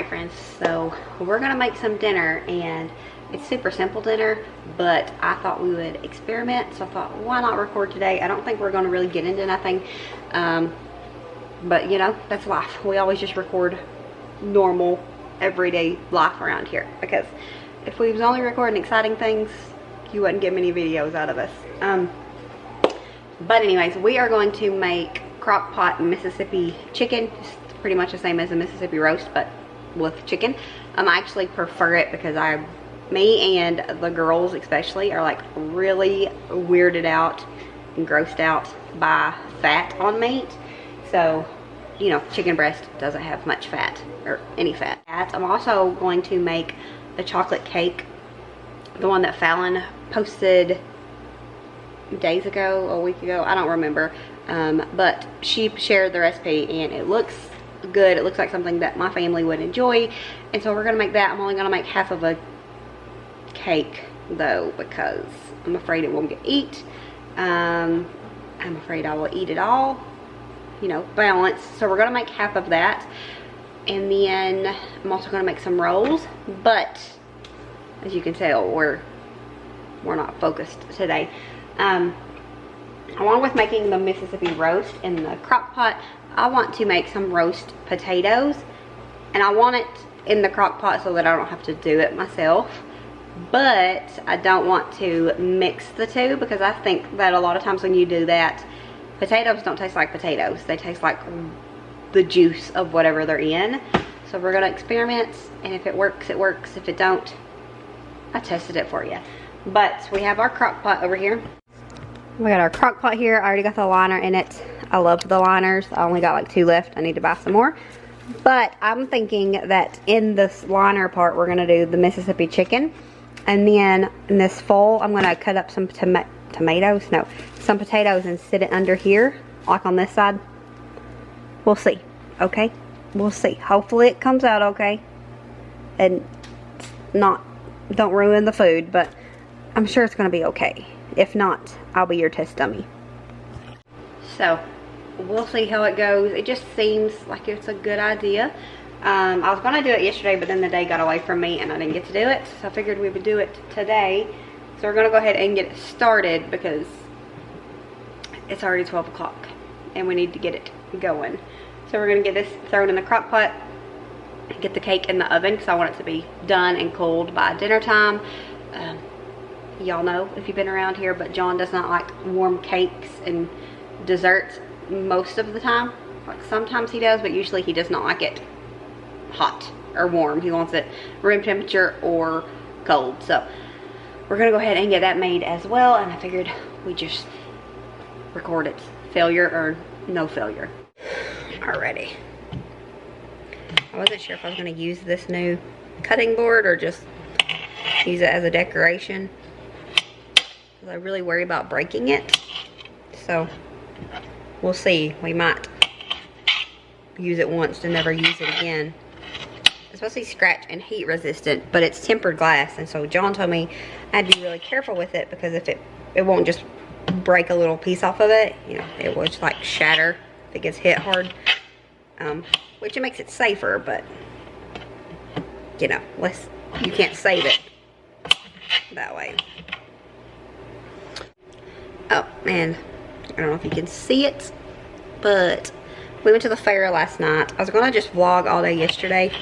Alright friends, so we're gonna make some dinner, and it's super simple dinner, but I thought we would experiment, so I thought, why not record today? I don't think we're gonna really get into nothing, but you know, that's life. We always just record normal, everyday life around here, because if we was only recording exciting things, you wouldn't get many videos out of us. But anyways, we are going to make crock pot Mississippi chicken. It's pretty much the same as a Mississippi roast, but with chicken. I actually prefer it because me and the girls especially are like really weirded out and grossed out by fat on meat. So, you know, chicken breast doesn't have much fat or any fat. I'm also going to make the chocolate cake, the one that Fallon posted days ago, a week ago, I don't remember, but she shared the recipe and it looks good. It looks like something that my family would enjoy, and so we're gonna make that. I'm only gonna make half of a cake though, because I'm afraid it won't get eat. I'm afraid I will eat it all, you know, balance. So we're gonna make half of that, and then I'm also gonna make some rolls, but as you can tell, we're not focused today. Along with making the Mississippi roast in the crock pot, I want to make some roast potatoes, and I want it in the crock pot so that I don't have to do it myself, but I don't want to mix the two, because I think that a lot of times when you do that, potatoes don't taste like potatoes. They taste like the juice of whatever they're in. So we're gonna experiment, and if it works, it works. If it don't, I tested it for you. But we have our crock pot over here. We got our crock pot here. I already got the liner in it. I love the liners. I only got like 2 left. I need to buy some more. But I'm thinking that in this liner part, we're gonna do the Mississippi chicken. And then in this fold, I'm gonna cut up some tomatoes, no, some potatoes, and sit it under here, like on this side. We'll see, okay? We'll see. Hopefully it comes out okay. And don't ruin the food, but I'm sure it's gonna be okay. If not, I'll be your test dummy. So, we'll see how it goes. It just seems like it's a good idea. I was gonna do it yesterday, but then the day got away from me and I didn't get to do it. So I figured we would do it today. So we're gonna go ahead and get it started, because it's already 12 o'clock and we need to get it going. So we're gonna get this thrown in the crock pot, get the cake in the oven, because I want it to be done and cooled by dinner time. Y'all know if you've been around here, but John does not like warm cakes and desserts most of the time. Like sometimes he does, but usually he does not like it hot or warm. He wants it room temperature or cold. So we're gonna go ahead and get that made as well, and I figured we just record it, failure or no failure. Alrighty. I wasn't sure if I was gonna use this new cutting board or just use it as a decoration, because I really worry about breaking it. So we'll see. We might use it once to never use it again. It's supposed to be scratch and heat resistant, but it's tempered glass, and so John told me I'd be really careful with it, because if it won't just break a little piece off of it, you know, it will just like shatter if it gets hit hard, which it makes it safer, but you know, you can't save it that way. Oh man, I don't know if you can see it, but we went to the fair last night. I was gonna just vlog all day yesterday,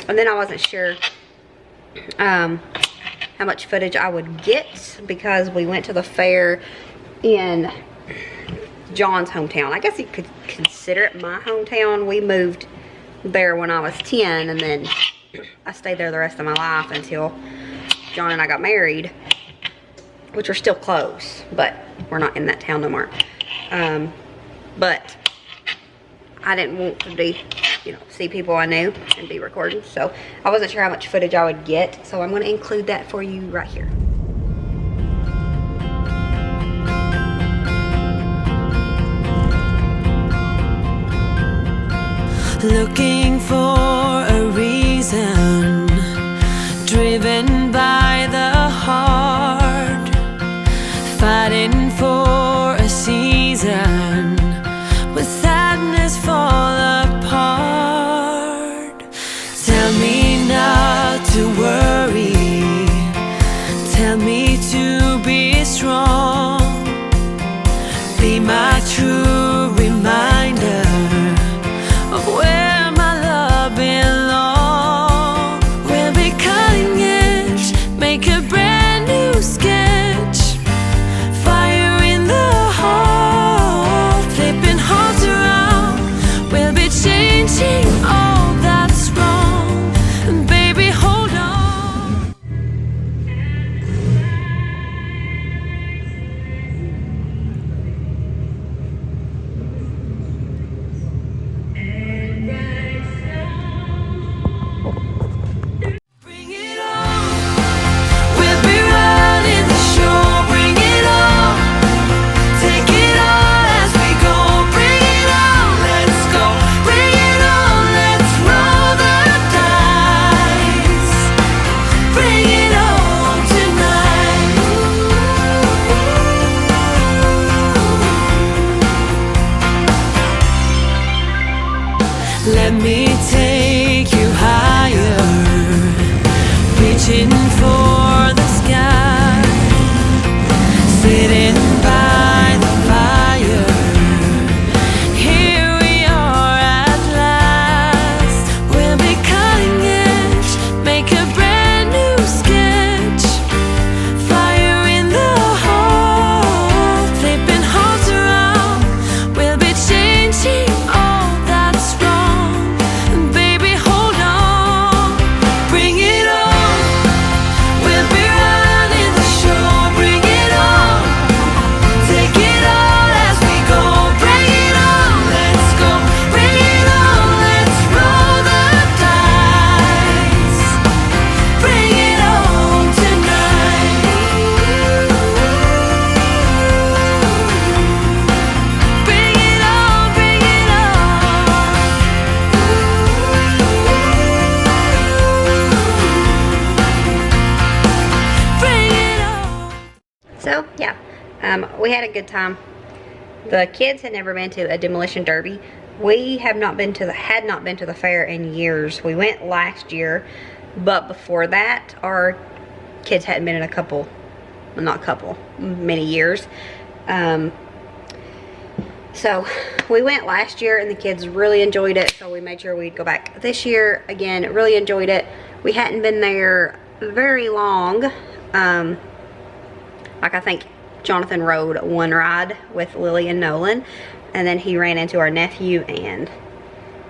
and then I wasn't sure how much footage I would get, because we went to the fair in John's hometown. I guess you could consider it my hometown. We moved there when I was 10, and then I stayed there the rest of my life until John and I got married, which are still close, but we're not in that town no more. But I didn't want to be, you know, see people I knew and be recording, so I wasn't sure how much footage I would get, so I'm going to include that for you right here. Looking for a reason, driven by the heart, fighting for a season, with sadness fall apart. Tell me We had a good time. The kids had never been to a demolition derby. We have not been to had not been to the fair in years. We went last year, but before that, our kids hadn't been in many years. So we went last year and the kids really enjoyed it, so we made sure we'd go back this year. Again, really enjoyed it. We hadn't been there very long. Like, I think Jonathan rode one ride with Lily and Nolan, and then he ran into our nephew and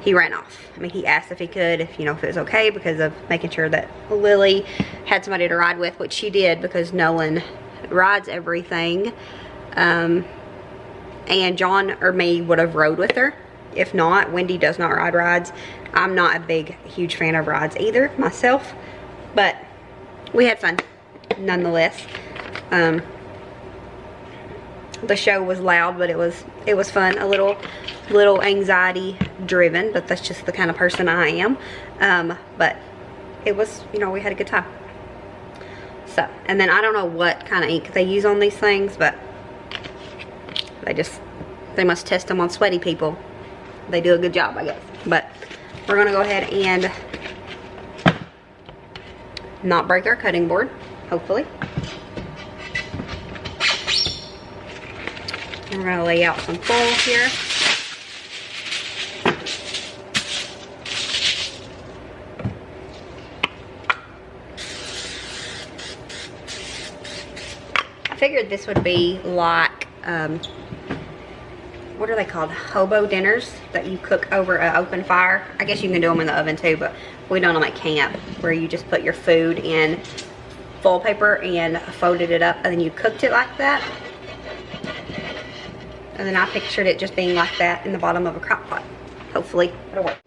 he ran off. I mean, he asked if he could, if it was okay, because of making sure that Lily had somebody to ride with, which she did, because Nolan rides everything. And John or me would have rode with her. If not, Wendy does not ride rides. I'm not a huge fan of rides either myself, but we had fun nonetheless. The show was loud, but it was fun. A little anxiety driven, but that's just the kind of person I am. But it was, we had a good time. So, and then I don't know what kind of ink they use on these things, but they must test them on sweaty people. They do a good job, I guess. But we're gonna go ahead and not break our cutting board, hopefully. And we're gonna lay out some foil here. I figured this would be like, what are they called? Hobo dinners that you cook over an open fire. I guess you can do them in the oven too, but we done them at camp, where you just put your food in foil paper and folded it up, and then you cooked it like that. And then I pictured it just being like that in the bottom of a crock pot. Hopefully it'll work.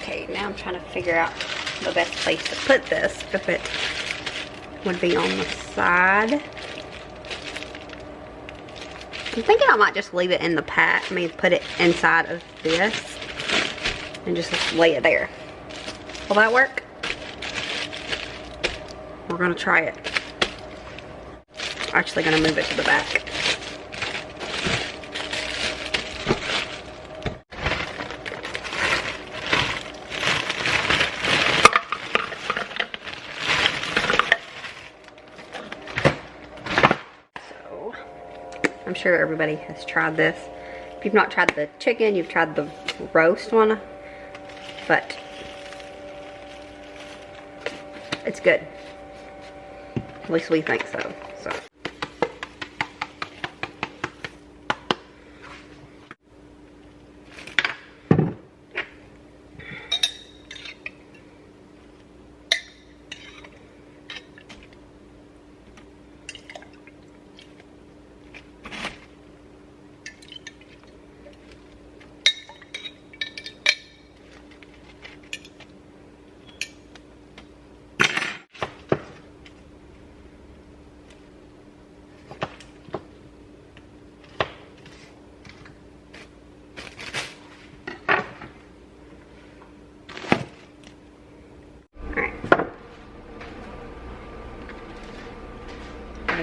Okay, now I'm trying to figure out the best place to put this, if it would be on the side. I'm thinking I might just leave it in the pack. Put it inside of this and just lay it there. Will that work? We're gonna try it. Actually gonna move it to the back. I'm sure everybody has tried this. If you've not tried the chicken, you've tried the roast one, but it's good. At least we think so.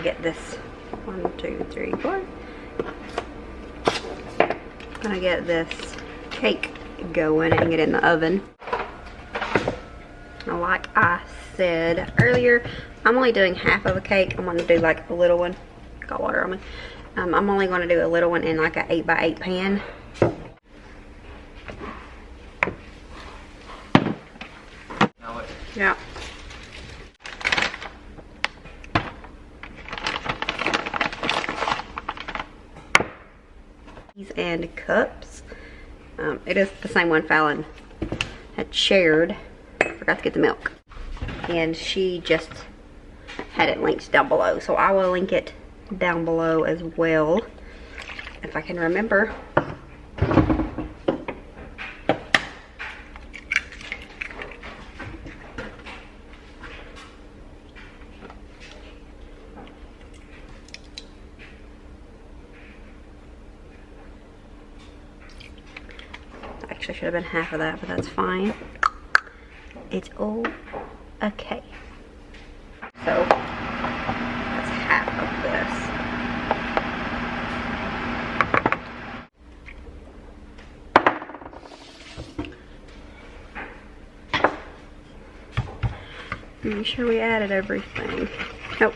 Get this 1, 2, 3, 4. I'm gonna get this cake going and get in the oven. Now, like I said earlier, I'm only doing half of a cake. I'm gonna do like a little one. Got water on me. I'm only gonna do a little one in like an 8x8 pan. Yeah. And cups. It is the same one Fallon had shared. Forgot to get the milk. And she just had it linked down below. So I will link it down below as well, if I can remember. Actually, should have been half of that, but that's fine. It's all okay. So that's half of this. Make sure we added everything. Nope.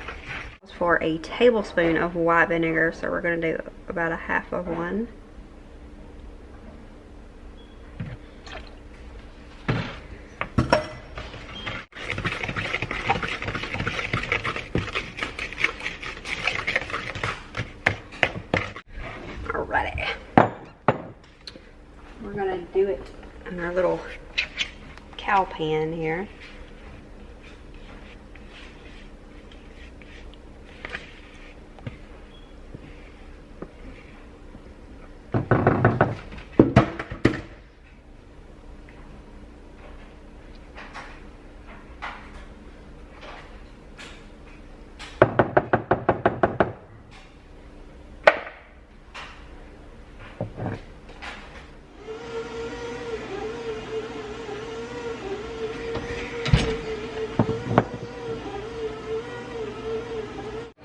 For a tablespoon of white vinegar, so we're going to do about a half of one. Alrighty. We're going to do it in our little cow pan here.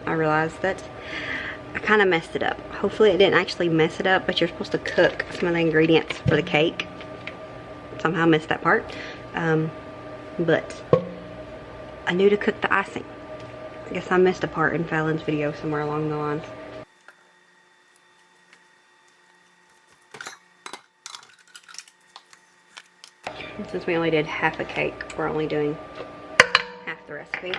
I realized that I kind of messed it up. Hopefully it didn't actually mess it up, but you're supposed to cook some of the ingredients for the cake. Somehow missed that part. But I knew to cook the icing. I guess I missed a part in Fallon's video somewhere along the lines. And since we only did half a cake, we're only doing half the recipe.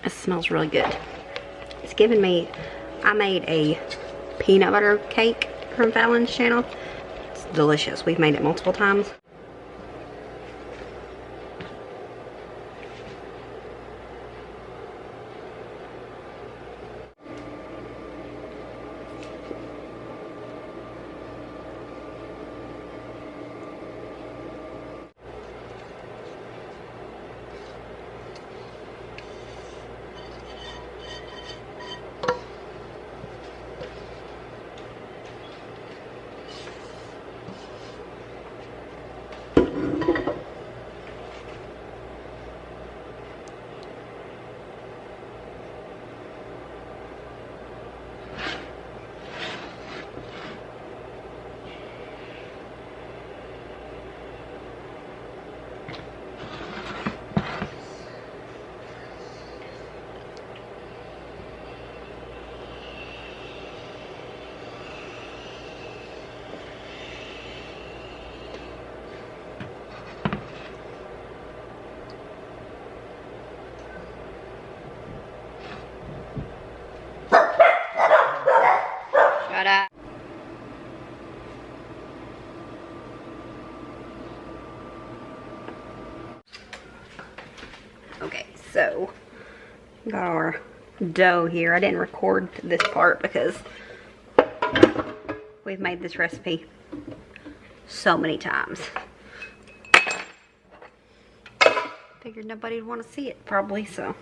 It smells really good. It's giving me, I made a peanut butter cake from Fallon's channel. It's delicious. We've made it multiple times. Shut up. Okay, so got our dough here. I didn't record this part because we've made this recipe so many times. Figured nobody would want to see it probably, so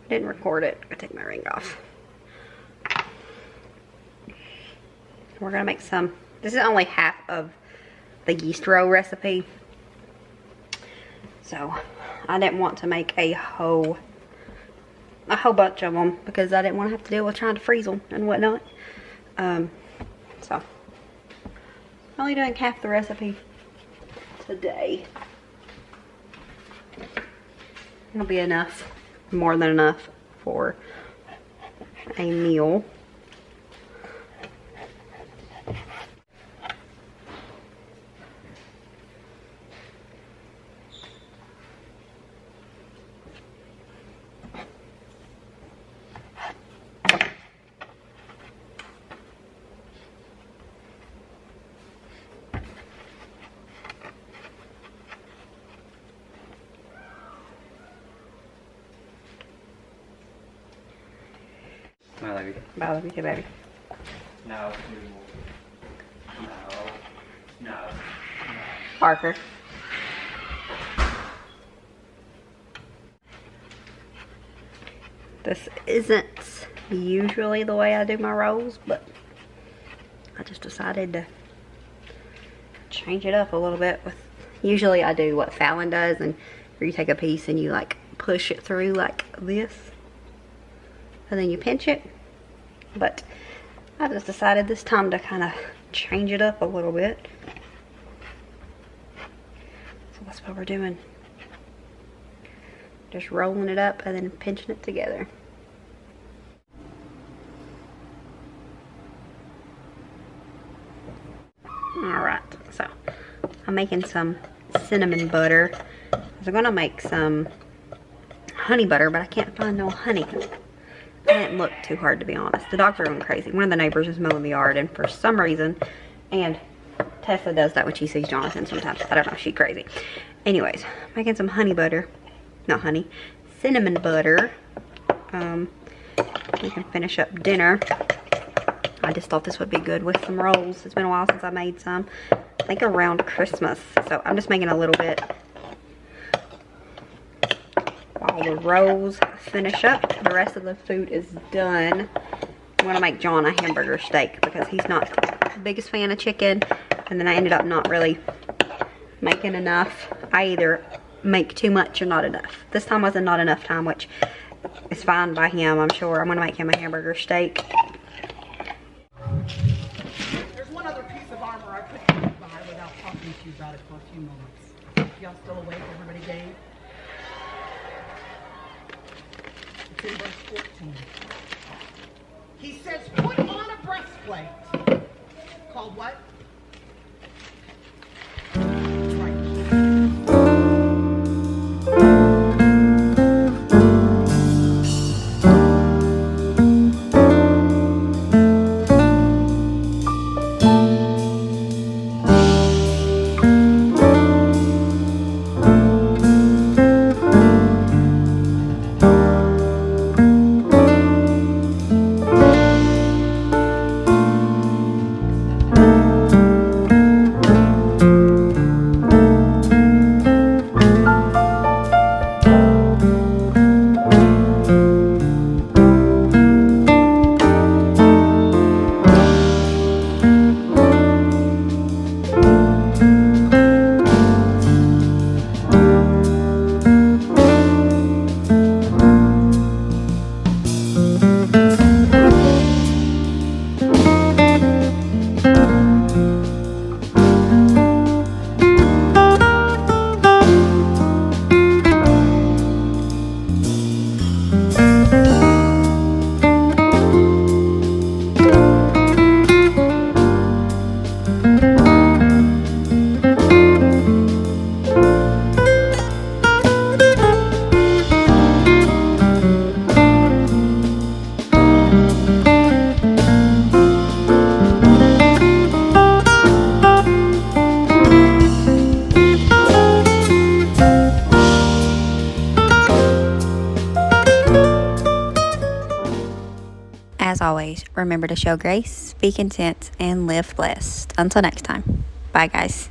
I didn't record it. I take my ring off. We're gonna make some. This is only half of the yeast roll recipe, so I didn't want to make a whole a whole bunch of them because I didn't want to have to deal with trying to freeze them and whatnot. So I'm only doing half the recipe today. It'll be enough, more than enough for a meal. I love you. I love you too, baby. No. No. Parker. This isn't usually the way I do my rolls, but I just decided to change it up a little bit. With usually I do what Fallon does, and where you take a piece and you like push it through like this, and then you pinch it. But I just decided this time to kind of change it up a little bit. So that's what we're doing. Just rolling it up and then pinching it together. Alright, so I'm making some cinnamon butter. I'm gonna make some honey butter, but I can't find no honey. I didn't look too hard, to be honest. The dogs are going crazy. One of the neighbors is mowing the yard, and for some reason, and Tessa does that when she sees Jonathan sometimes. I don't know, she's crazy. Anyways, making some honey butter. Not honey, cinnamon butter. We can finish up dinner. I just thought this would be good with some rolls. It's been a while since I made some. I think around Christmas. So I'm just making a little bit while the rolls finish up. The rest of the food is done. I'm gonna make John a hamburger steak because he's not the biggest fan of chicken, and then I ended up not really making enough. I either make too much or not enough. This time wasn't not enough time, which is fine by him, I'm sure. I'm gonna make him a hamburger steak. There's one other piece of armor I couldn't buy without talking to you about it for a few moments. Y'all still awake? Everybody game? It's in verse 14. He says, put on a breastplate. Called what? As always, remember to show grace, be content, and live blessed. Until next time. Bye, guys.